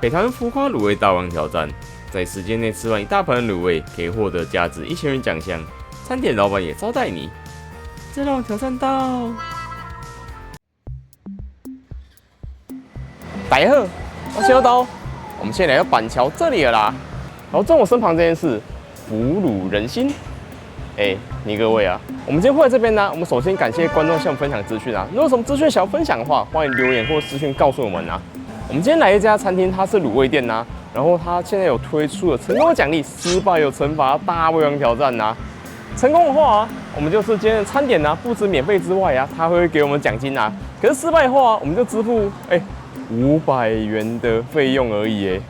北台灣浮誇滷味大王挑戰，在時間內吃完一大盤滷味，可以獲得價值1000元獎項。餐點老闆也招待你。再讓我挑戰到。大家好，我是小刀，我們現在來到板橋這裡了啦。然後在我身旁這件事，俘虜人心。你各位啊，我們今天會在這邊呢。我們首先感謝觀眾向我們分享資訊啊。如果有什麼資訊想要分享的話，歡迎留言或私訊告訴我們啊。我們今天來一家餐廳，它是滷味店吶。然後它現在有推出了成功的獎勵，失敗有懲罰，大胃王挑戰吶。成功的話啊，我們就是今天的餐點啊，不止免費之外啊，它會給我們獎金啊。可是失敗的話啊，我們就支付500元的費用而已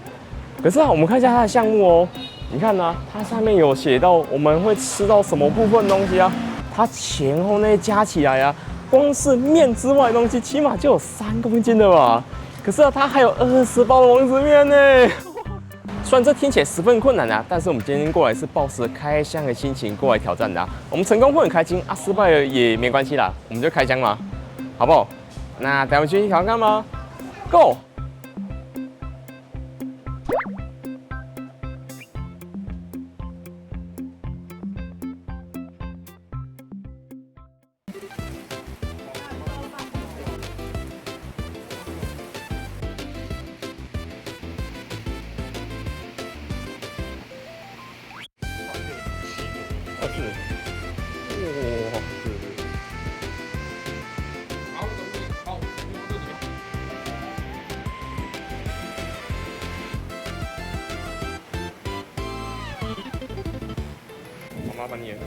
可是啊，我們看一下它的項目哦。你看啊，它上面有寫到我們會吃到什麼部分的東西啊？它前後那些加起來啊，光是麵之外的東西起碼就有3公斤了吧？可是啊，它還有20包的王子麵呢。雖然這聽起來十分困難啊，但是我們今天過來是抱持開箱的心情過來挑戰的啊。我們成功會很開心啊，失敗了也沒關係啦，我們就開箱嘛，好不好？那帶我們去挑戰嗎 ？Go！麻煩你了。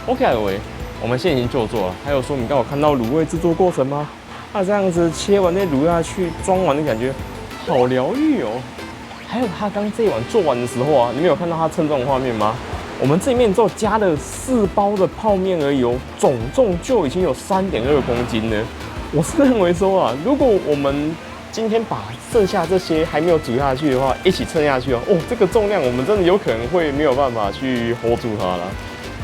OK， 各位，我們现在已經就座了。還有說，你剛好看到滷味制作過程嗎？它這樣子切完那滷下去，裝完的感覺好療癒哦。還有他剛這一碗做完的時候啊，你們有看到他稱重的畫面嗎？我們這裡面只有加了4包的泡麵而已哦，總重就已經有3.2公斤了。我是認為說啊，如果我們今天把剩下這些還沒有煮下去的話，一起稱下去哦，這個重量我們真的有可能會沒有辦法去 hold 住它了。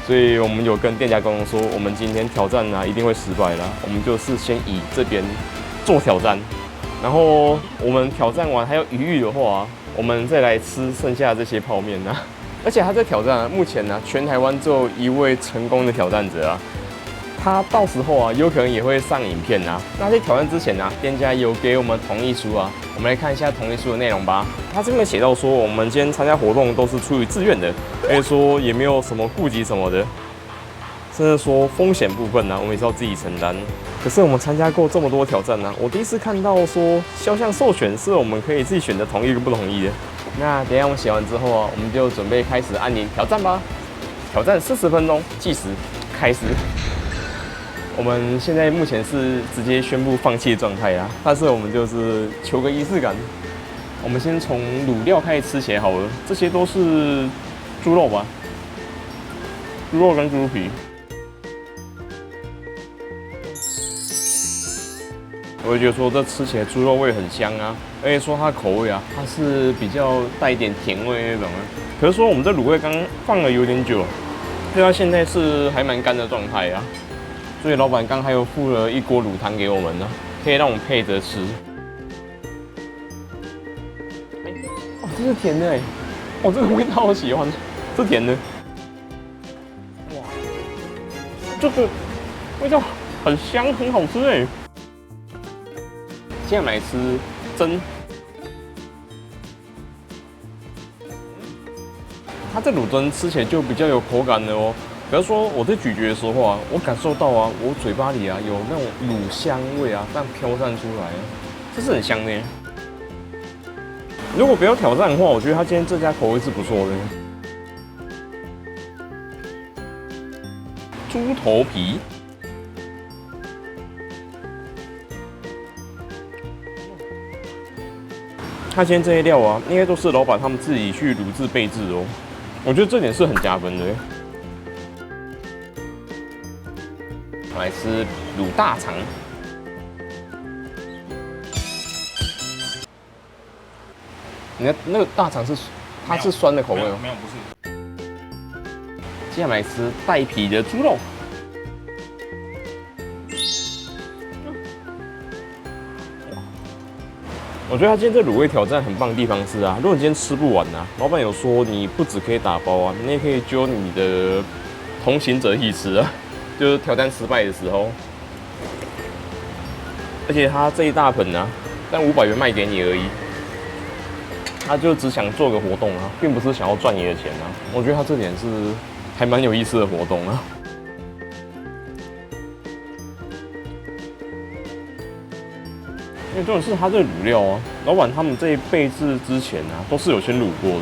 所以我們有跟店家溝通說，我們今天挑戰呢一定會失敗啦。我們就是先以這邊做挑戰，然後我們挑戰完還有餘裕的話，我們再來吃剩下這些泡麵啊。而且他這挑戰啊，目前呢全台灣只有1位成功的挑戰者啊。他到時候啊有可能也會上影片啊。那在挑戰之前呢，店家有給我們同意書啊，我們來看一下同意書的內容吧。他這邊寫到說，我們今天參加活動都是出於自願的，而且說也沒有什麼顧及什麼的。甚至說風險部分呢、啊，我們也是要自己承擔。可是我們參加過這麼多挑戰呢、啊，我第一次看到說肖像授權是我們可以自己選擇同意跟不同意的。那等一下我們寫完之後啊，我們就準備開始按鈴挑戰吧。挑戰40分鐘，計時開始。我們現在目前是直接宣布放棄狀態啦，但是我們就是求個儀式感。我們先從滷料開始吃起來好了，這些都是豬肉吧？豬肉跟豬皮。我會覺得說這吃起來豬肉味很香啊，而且說它的口味啊，它是比較帶一點甜味那種啊。可是說我們這滷味剛放了有點久，所以它現在是還蠻乾的狀態啊。所以老闆剛還有附了一鍋滷湯給我們呢，可以讓我們配着吃。哦，這是甜的哎！哦，這個味道我喜歡，是甜的。哇，這個味道很香，很好吃哎。現在來吃蒸，它這滷蒸吃起來就比較有口感了哦。比如說我在咀嚼的時候啊，我感受到啊，我嘴巴裡啊有那種滷香味啊，這樣飄散出來，這是很香的。如果不要挑戰的話，我覺得他今天這家口味是不錯的。豬頭皮，他今天這些料啊，應該都是老闆他們自己去滷制備制哦。我覺得這點是很加分的。來吃滷大腸，你看那個大腸是它是酸的口味哦，没有不是。接下來吃帶皮的豬肉，我覺得他今天這滷味挑戰很棒的地方是啊，如果你今天吃不完啊，老闆有說你不只可以打包啊，你也可以揪你的同行者一起吃啊。就是挑戰失敗的時候，而且他這一大盆啊，但500元賣給你而已，他就只想做個活動啊，並不是想要賺你的錢啊。我覺得他這點是還蠻有意思的活動啊。因為重點是他這個滷料啊，老闆他們這一備製之前啊，都是有先滷過的。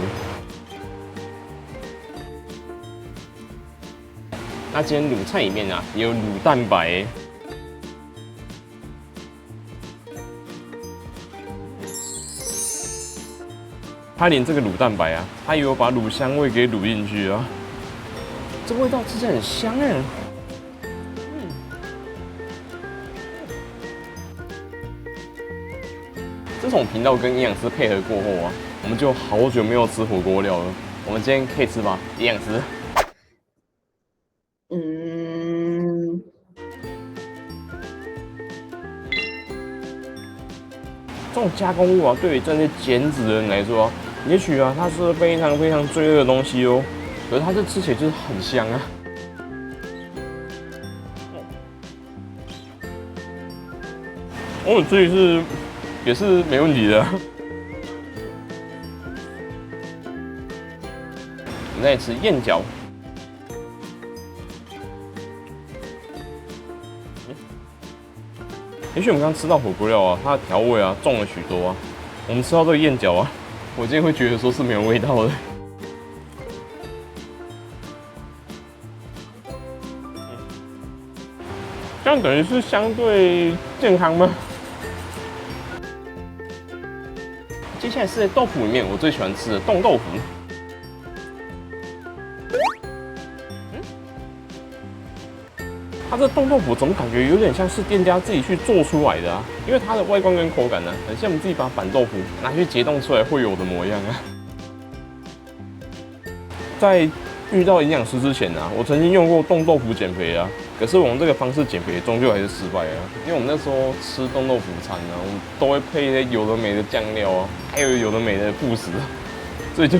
那今天滷菜裡面啊，也有滷蛋白。它連這個滷蛋白啊，它也有把滷香味給滷進去啊。這味道吃起來很香哎。自從頻道跟營養師配合過後啊，我們就好久沒有吃火鍋料了。我們今天可以吃吧，營養師？這種加工物啊，對於這些減脂的人來說啊，也許啊，它是非常非常罪惡的東西哦。可是它這吃起來就是很香啊。我自己是也是沒問題的。我們再吃燕餃。也許我們剛剛吃到火鍋料啊，它的調味啊重了許多啊。我們吃到這個燕餃啊，我今天會覺得說是沒有味道的。這樣等於是相對健康嗎？接下來是在豆腐裡面我最喜歡吃的凍豆腐。它這凍豆腐怎麼感覺有點像是店家自己去做出來的啊？因為它的外觀跟口感呢，很像我們自己把板豆腐拿去解凍出來會有的模樣啊。在遇到營養師之前啊，我曾經用過凍豆腐減肥啊，可是我用這個方式減肥終究還是失敗啊。因為我們那時候吃凍豆腐餐啊，我們都會配一些有的沒的醬料啊，還有的沒的副食，所以就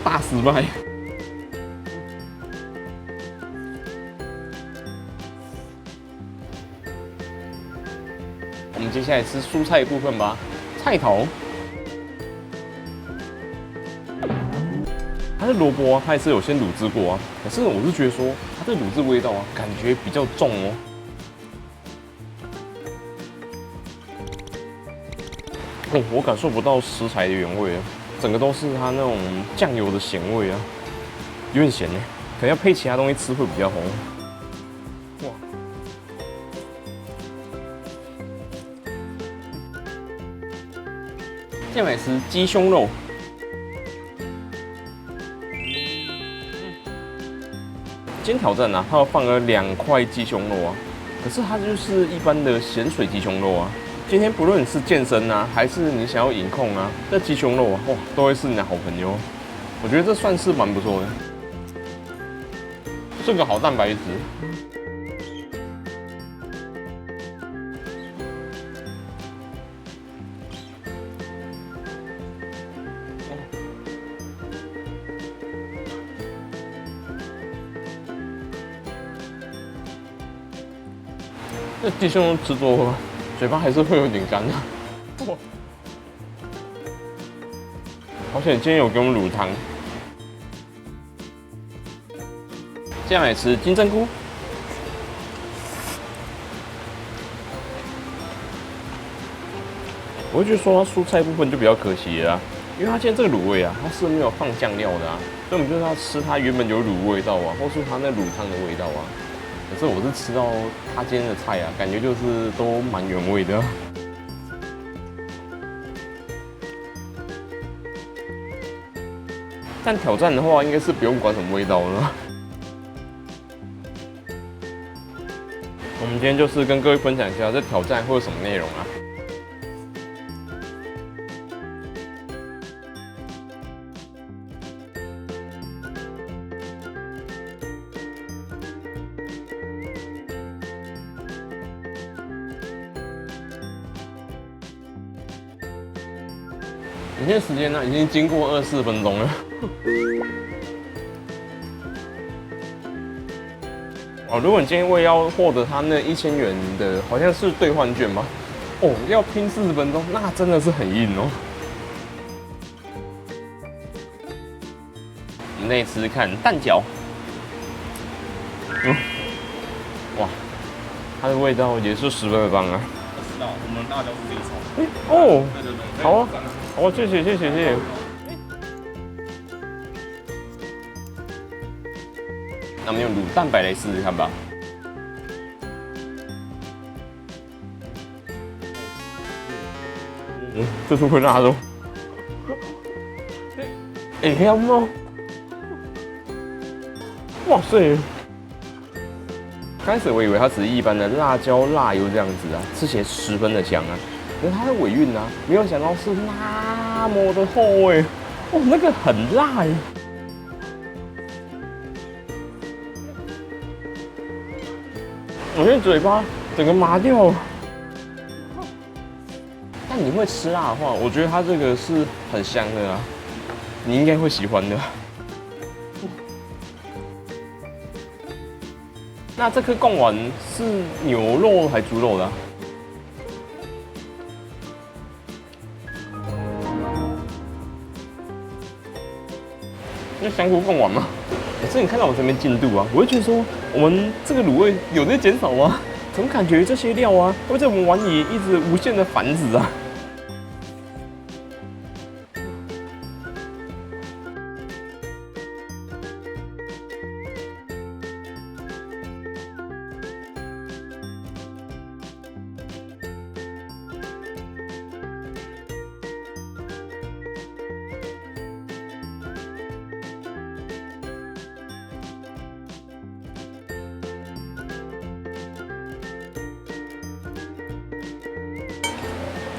大失敗。我們接下來吃蔬菜的部分吧，菜頭。它它的蘿蔔啊，它也是有先滷制過啊。可是我是覺得說，它的滷制味道啊，感覺比較重哦。哦，我感受不到食材的原味啊，整個都是它那種醬油的鹹味啊，有點鹹呢，可能要配其他東西吃會比較紅。哇！接下來是雞胸肉。今天挑戰啊，它要放了2塊雞胸肉啊，可是它就是一般的鹹水雞胸肉啊。今天不論你是健身啊，還是你想要飲控啊，這雞胸肉啊，哇，都會是你的好朋友。我覺得這算是蠻不錯的，這個好蛋白質。这鸡胸肉吃多了，嘴巴還是會有點乾的。哇！而且今天有給我們滷湯。接下來吃金針菇。我會覺得說它蔬菜部分就比較可惜了啊，因為它今天這個滷味啊，它是沒有放醬料的啊，所以我們就是要吃它原本有滷味道啊，或是它那滷湯的味道啊。可是我是吃到他今天的菜啊，感覺就是都蠻原味的。但挑戰的話，應該是不用管什麼味道了。我們今天就是跟各位分享一下這挑戰會有什麼內容啊。影片時間呢，已經經過24分鐘了。哦，如果你今天為要獲得他那1000元的，好像是兌換券吧？哦，要拼40分鐘，那真的是很硬哦。我們再試試看蛋餃。哇，它的味道也是十分的棒啊！我知道，我們辣椒是自己炒。哦，对对对，好啊。哦，謝謝謝謝謝謝。那我們用滷蛋白來試試看吧。這是會辣的。哎，香嗎？哇塞！開始我以為它只是一般的辣椒辣油這樣子啊，吃起來十分的香啊。可是它的尾韻啊，沒有想到是那麼的厚哎，哦，那個很辣哎，我現在嘴巴整個麻掉。但你會吃辣的話，我覺得它這個是很香的啊，你應該會喜歡的。那這顆貢丸是牛肉還是豬肉的啊？那香菇貢丸嗎？所以你看到我這邊進度啊，我會覺得說，我們這個滷味有在減少嗎？怎麼感覺這些料啊，會在我們碗裡一直無限的繁殖啊？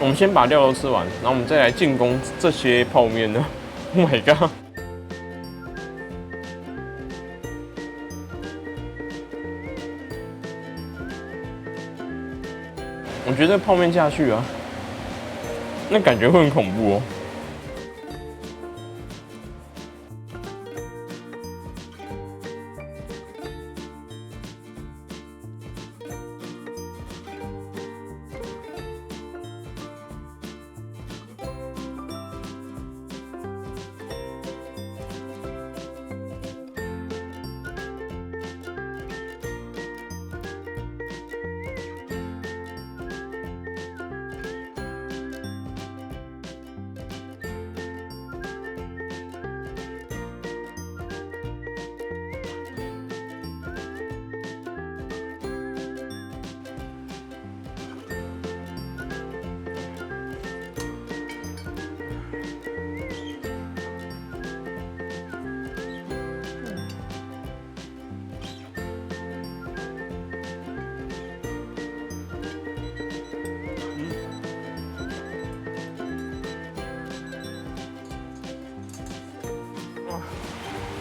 我們先把料都吃完，然後我們再來進攻這些泡麵呢。Oh my god！ 我覺得泡麵下去啊，那感覺會很恐怖哦。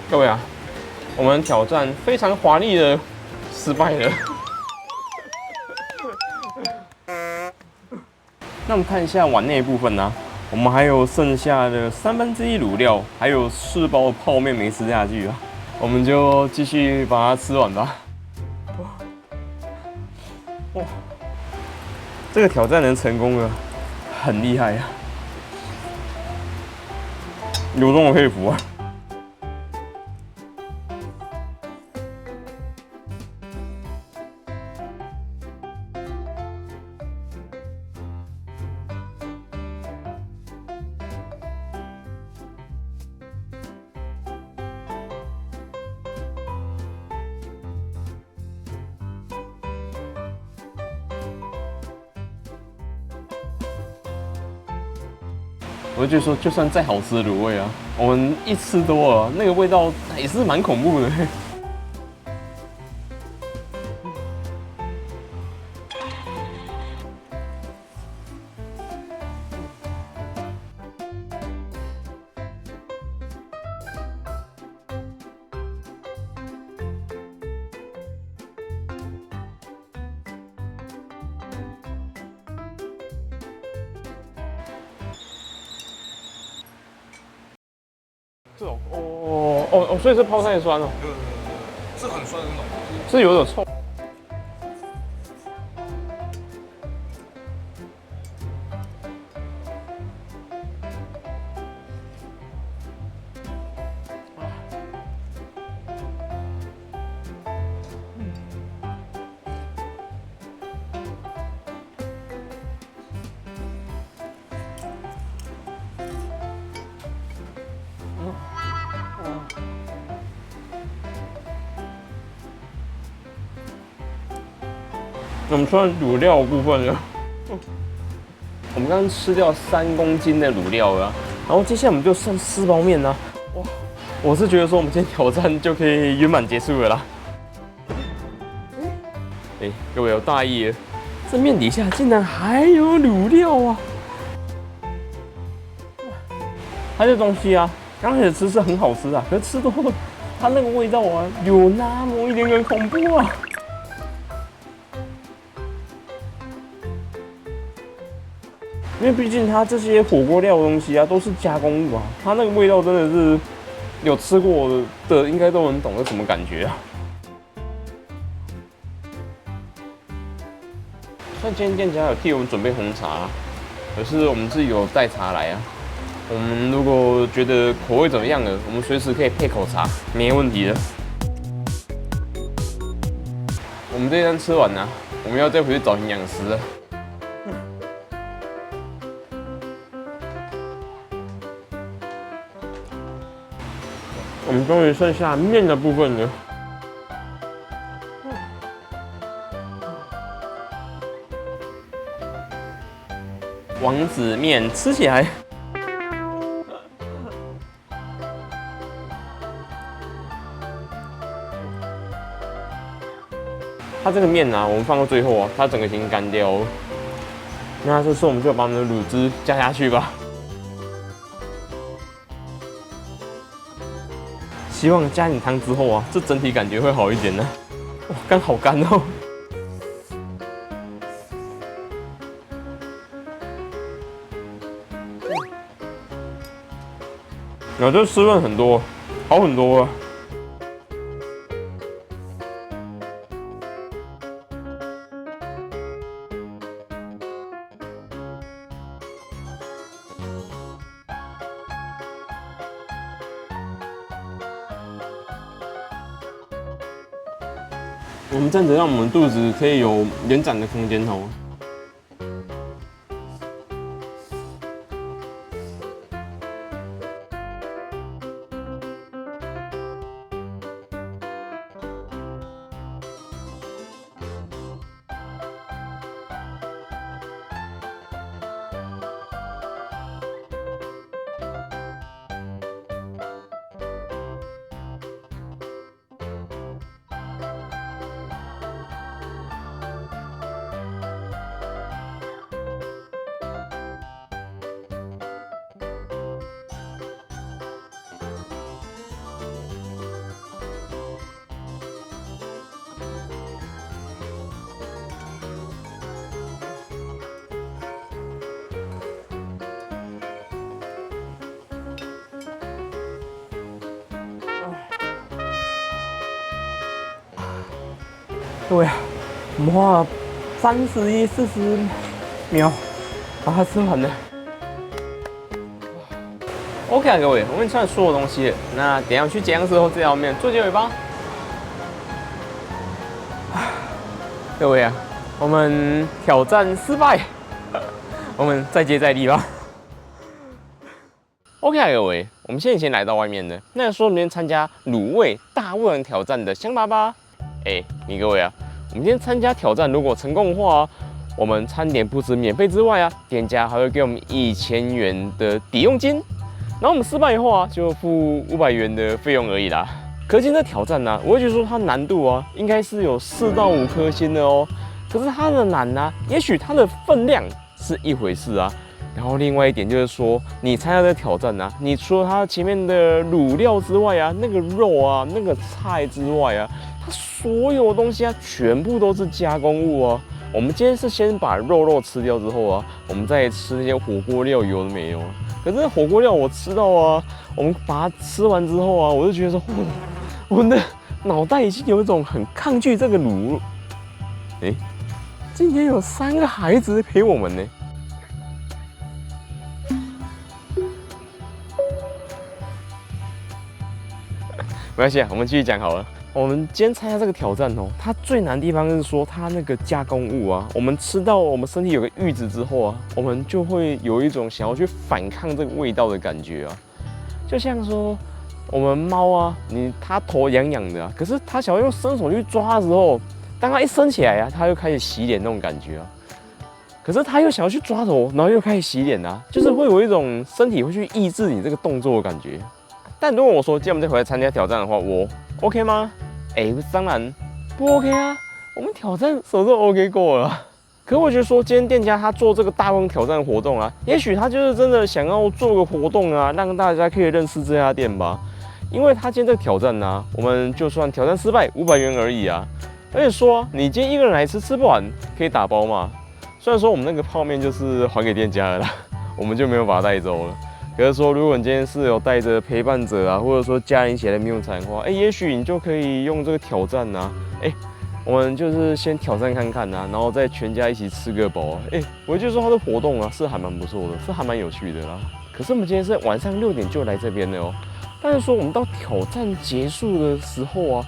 各位啊，我們挑戰非常華麗的失敗了。那我們看一下碗內部分呢、啊，我們還有剩下的1/3滷料，還有4包泡麵沒吃下去啊，我們就繼續把它吃完吧。哇，這個挑戰能成功了，很厲害啊，由衷的佩服啊。我就说，就算再好吃的滷味啊，我們一吃多了，那個味道也是蠻恐怖的。是哦，所以是泡菜酸哦，是很酸的那种，是有點臭。我們吃完滷料的部分了，我們剛剛吃掉3公斤的滷料了，然後接下來我們就剩4包麵啦。哇，我是覺得說我們今天挑戰就可以圓滿結束了啦。哎，各位有大意了，這麵底下竟然還有滷料啊！它這東西啊，剛開始吃是很好吃啊，可是吃多了，它那個味道啊，有那麼一點點恐怖啊！因為畢竟它這些火鍋料的東西啊，都是加工物啊，它那個味道真的是有吃過的應該都能懂是什麼感覺啊。雖然今天店家有替我們準備紅茶，可是我們自己有帶茶來啊。我們如果覺得口味怎麼樣了，我們隨時可以配口茶，沒問題的。我們這餐吃完了，我們要再回去找營養師了。我們終於剩下麵的部分了。王子麵吃起來，它這個麵啊，我們放到最後啊，它整個已經乾掉了。那這時候我們就把我們的滷汁加下去吧。希望加點湯之後啊，這整體感覺會好一點呢。哇，乾好乾哦。然後這濕潤很多，好很多啊。我們這樣子讓我們肚子可以有延展的空間哦。各位啊，我們花了31、40秒把它吃完了。OK 啊，各位，我們吃完所有東西了，那等一下去結賬之後，這條麵做結尾吧。各位啊，我們挑戰失敗，我們再接再厲吧。OK 啊，各位，我們現在先來到外面了。那說我們今天參加滷味大胃王挑戰的想法吧。你各位啊，我們今天參加挑戰，如果成功的話，我們餐點不止免費之外啊，店家還會給我們1000元的抵用金。然後我們失敗的話，就付500元的費用而已啦。可見這挑戰呢，我會覺得說它難度啊，應該是有4到5顆星的哦。可是它的難呢，也許它的分量是一回事啊。然後另外一點就是說，你參加這個挑戰啊，你除了它前面的滷料之外啊，那個肉啊，那個菜之外啊，它所有東西啊，全部都是加工物啊。我們今天是先把肉吃掉之後啊，我們再吃那些火鍋料，有的沒有。可是火鍋料我吃到啊，我們把它吃完之後啊，我就覺得说，我的腦袋已經有一種很抗拒這個滷。今天有3個孩子陪我們呢。沒關係啊，我們繼續講好了。我們今天參加這個挑戰哦，它最難的地方是說它那個加工物啊，我們吃到我們身體有個閾值之後啊，我們就會有一種想要去反抗這個味道的感覺啊。就像說我們貓啊，它頭癢癢的啊，可是它想要用伸手去抓的時候，當它一伸起來啊，它又開始洗臉那種感覺啊。可是它又想要去抓頭，然後又開始洗臉啊，就是會有一種身體會去抑制你這個動作的感覺。但如果我說今天我們再回來參加挑戰的話，我 OK 嗎？當然不 OK 啊！我們挑戰什麼都 OK 過了。可是我覺得說，今天店家他做這個大胃王挑戰活動啊，也許他就是真的想要做個活動啊，讓大家可以認識這家店吧。因為他今天這個挑戰啊，我們就算挑戰失敗，500元而已啊。而且說你今天一個人來吃不完，可以打包嘛。雖然說我們那個泡麵就是還給店家了啦，我們就沒有把它帶走了。可是說，如果你今天是有帶着陪伴者啊，或者說家人一起來用餐的話，也許你就可以用這個挑戰啊，我們就是先挑戰看看啊，然後再全家一起吃個飽啊，我就說它的活動啊是還蠻不錯的，是還蠻有趣的啦。可是我們今天是晚上6點就來這邊的哦，但是說我們到挑戰結束的時候啊，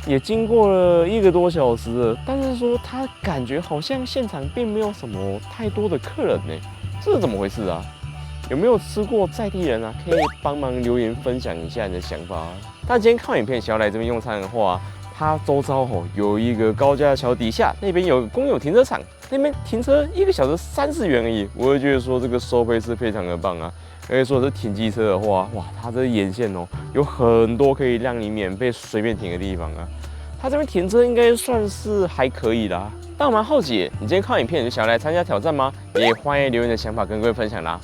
也經過了1個多小時了，但是說他感覺好像現場並沒有什麼太多的客人呢，這是怎麼回事啊？有沒有吃過在地人啊？可以幫忙留言分享一下你的想法啊。但今天看完影片想要來這邊用餐的話，它周遭有一個高架橋底下，那邊有個公有停車場，那邊停車1個小時30元而已。我會覺得說這個收費是非常的棒啊。而且說是停機車的話，哇，它這沿線有很多可以讓你免費隨便停的地方啊。它這邊停車應該算是還可以啦。但我蠻好奇，你今天看完影片就想要來參加挑戰嗎？也歡迎留言的想法跟各位分享啦。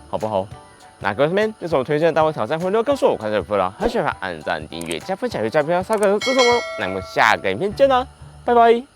好不好？那各位這邊有什麼推薦的大胃挑戰，歡迎告訴我，看這個啦，很喜歡按讚、訂閱、加分享、加票、刷个支持我。那我們下個影片見啦，拜拜。